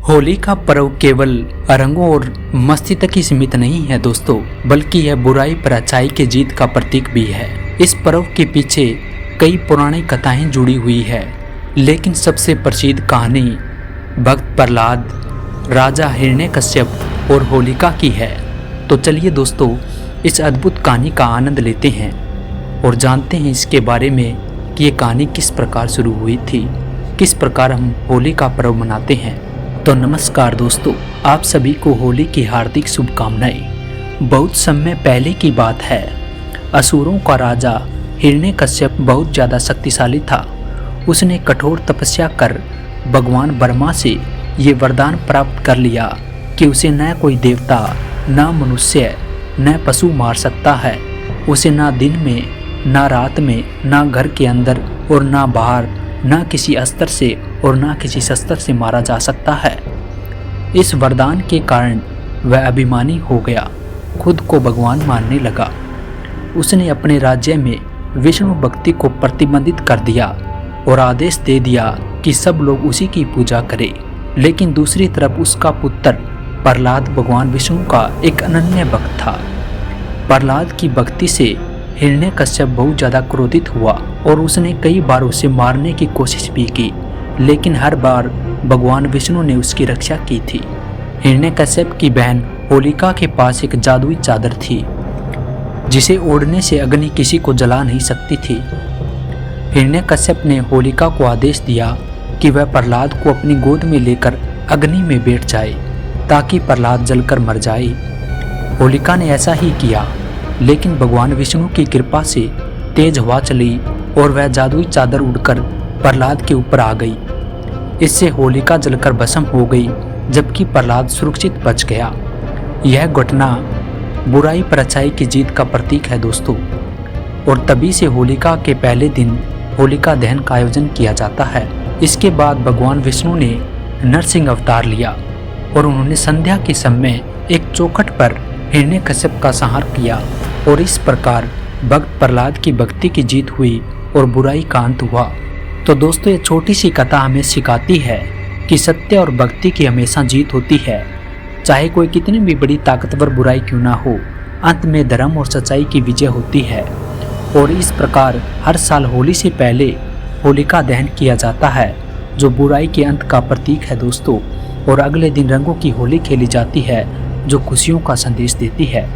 होली का पर्व केवल रंगों और मस्ती तक ही सीमित नहीं है दोस्तों, बल्कि यह बुराई पर अच्छाई की जीत का प्रतीक भी है। इस पर्व के पीछे कई पुरानी कथाएं जुड़ी हुई है, लेकिन सबसे प्रसिद्ध कहानी भक्त प्रहलाद, राजा हिरण्यकश्यप और होलिका की है। तो चलिए दोस्तों, इस अद्भुत कहानी का आनंद लेते हैं और जानते हैं इसके बारे में कि ये कहानी किस प्रकार शुरू हुई थी, किस प्रकार हम होली का पर्व मनाते हैं। तो नमस्कार दोस्तों, आप सभी को होली की हार्दिक शुभकामनाएं। बहुत समय पहले की बात है, असुरों का राजा हिरण्यकश्यप बहुत ज़्यादा शक्तिशाली था। उसने कठोर तपस्या कर भगवान ब्रह्मा से ये वरदान प्राप्त कर लिया कि उसे न कोई देवता, न मनुष्य, न पशु मार सकता है। उसे न दिन में, न रात में, न घर के अंदर और न बाहर, न किसी अस्त्र से और न किसी शस्त्र से मारा जा सकता है। इस वरदान के कारण वह अभिमानी हो गया, खुद को भगवान मानने लगा। उसने अपने राज्य में विष्णु भक्ति को प्रतिबंधित कर दिया और आदेश दे दिया कि सब लोग उसी की पूजा करें। लेकिन दूसरी तरफ उसका पुत्र प्रहलाद भगवान विष्णु का एक अनन्य भक्त था। प्रहलाद की भक्ति से हिरण्यकश्यप बहुत ज़्यादा क्रोधित हुआ और उसने कई बार उसे मारने की कोशिश भी की, लेकिन हर बार भगवान विष्णु ने उसकी रक्षा की थी। हिरण्यकश्यप की बहन होलिका के पास एक जादुई चादर थी, जिसे ओढ़ने से अग्नि किसी को जला नहीं सकती थी। हिरण्यकश्यप ने होलिका को आदेश दिया कि वह प्रहलाद को अपनी गोद में लेकर अग्नि में बैठ जाए, ताकि प्रहलाद जलकर मर जाए। होलिका ने ऐसा ही किया, लेकिन भगवान विष्णु की कृपा से तेज हवा चली और वह जादुई चादर उड़कर प्रहलाद के ऊपर आ गई। इससे होलिका जलकर भस्म हो गई, जबकि प्रहलाद सुरक्षित बच गया। यह घटना बुराई पर अच्छाई की जीत का प्रतीक है दोस्तों, और तभी से होलिका के पहले दिन होलिका दहन का आयोजन किया जाता है। इसके बाद भगवान विष्णु ने नरसिंह अवतार लिया और उन्होंने संध्या के समय एक चौखट पर हिरण्यकश्यप का संहार किया, और इस प्रकार भक्त प्रहलाद की भक्ति की जीत हुई और बुराई का अंत हुआ। तो दोस्तों, ये छोटी सी कथा हमें सिखाती है कि सत्य और भक्ति की हमेशा जीत होती है। चाहे कोई कितनी भी बड़ी ताकतवर बुराई क्यों ना हो, अंत में धर्म और सच्चाई की विजय होती है। और इस प्रकार हर साल होली से पहले होलिका दहन किया जाता है, जो बुराई के अंत का प्रतीक है दोस्तों। और अगले दिन रंगों की होली खेली जाती है, जो खुशियों का संदेश देती है।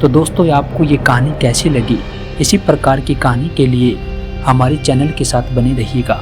तो दोस्तों, आपको ये कहानी कैसी लगी? इसी प्रकार की कहानी के लिए हमारे चैनल के साथ बने रहिएगा।